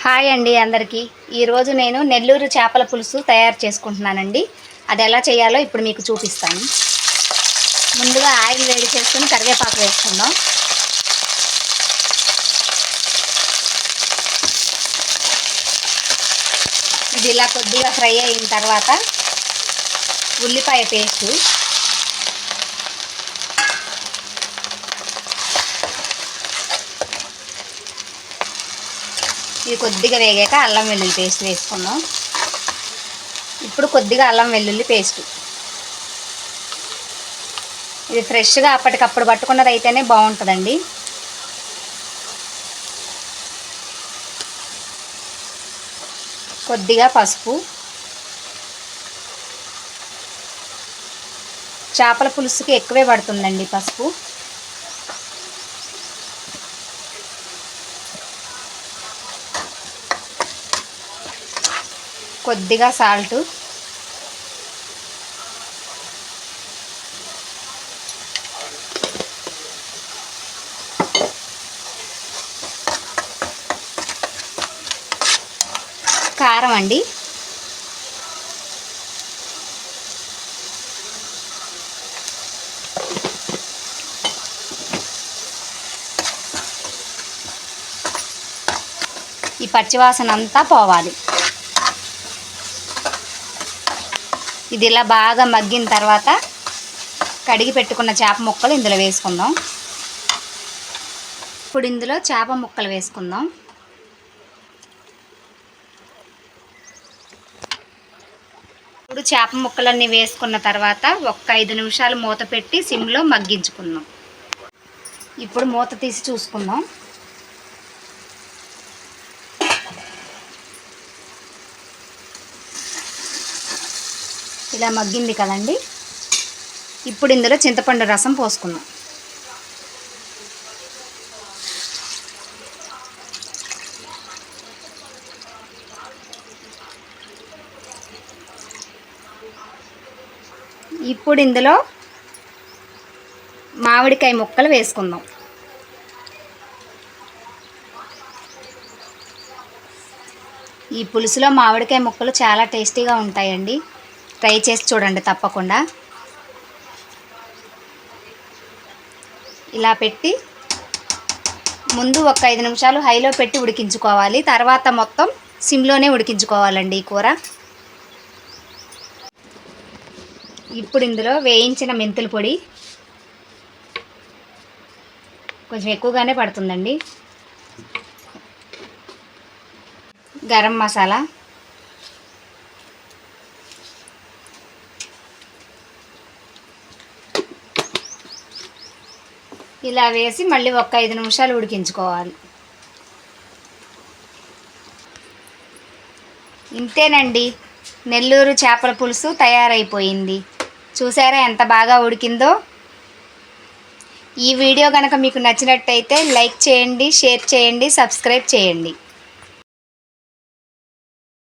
Hi అండి అందరికీ. ఈరోజు నేను నెల్లూరు చేపల పులుసు తయారు చేసుకుంటున్నానండి. అది ఎలా చేయాలో ఇప్పుడు మీకు చూపిస్తాను. ముందుగా ఆయిల్ వేడి చేసుకుని కరివేపాకు వేసుకుందాం. ఇది ఇలా కొద్దిగా ఫ్రై అయిన తర్వాత ఉల్లిపాయ పేస్టు, ఇది కొద్దిగా వేగాక అల్లం వెల్లుల్లి పేస్ట్ వేసుకుందాం. ఇప్పుడు కొద్దిగా అల్లం వెల్లుల్లి పేస్టు, ఇది ఫ్రెష్గా అప్పటికప్పుడు పట్టుకున్నది అయితేనే బాగుంటుందండి. కొద్దిగా పసుపు, చేపల పులుసుకి ఎక్కువే పడుతుందండి పసుపు. కొద్దిగా సాల్టు, కారం అండి, ఈ పచ్చివాసన అంతా పోవాలి. ఇది ఇలా బాగా మగ్గిన తర్వాత కడిగి పెట్టుకున్న చేప ముక్కలు ఇందులో వేసుకుందాం. ఇప్పుడు ఇందులో చేప ముక్కలు వేసుకుందాం. ఇప్పుడు చేప ముక్కలన్నీ వేసుకున్న తర్వాత ఒక్క 5 నిమిషాలు మూత పెట్టి సిమ్లో మగ్గించుకుందాం. ఇప్పుడు మూత తీసి చూసుకుందాం. ఇలా మగ్గింది కదండి. ఇప్పుడు ఇందులో చింతపండు రసం పోసుకుందాం. ఇప్పుడు ఇందులో మామిడికాయ ముక్కలు వేసుకుందాం. ఈ పులుసులో మామిడికాయ ముక్కలు చాలా టేస్టీగా ఉంటాయండి. ట్రై చేసి చూడండి తప్పకుండా. ఇలా పెట్టి ముందు ఒక 5 నిమిషాలు హైలో పెట్టి ఉడికించుకోవాలి. తర్వాత మొత్తం సిమ్లోనే ఉడికించుకోవాలండి ఈ కూర. ఇప్పుడు ఇందులో వేయించిన మెంతుల పొడి, కొంచెం ఎక్కువగానే పడుతుందండి, గరం మసాలా, ఇలా వేసి మళ్ళీ ఒక 5 నిమిషాలు ఉడికించుకోవాలి. ఇంతేనండి, నెల్లూరు చేపల పులుసు తయారైపోయింది. చూసారా ఎంత బాగా ఉడికిందో. ఈ వీడియో కనుక మీకు నచ్చినట్టయితే లైక్ చేయండి, షేర్ చేయండి, సబ్స్క్రైబ్ చేయండి.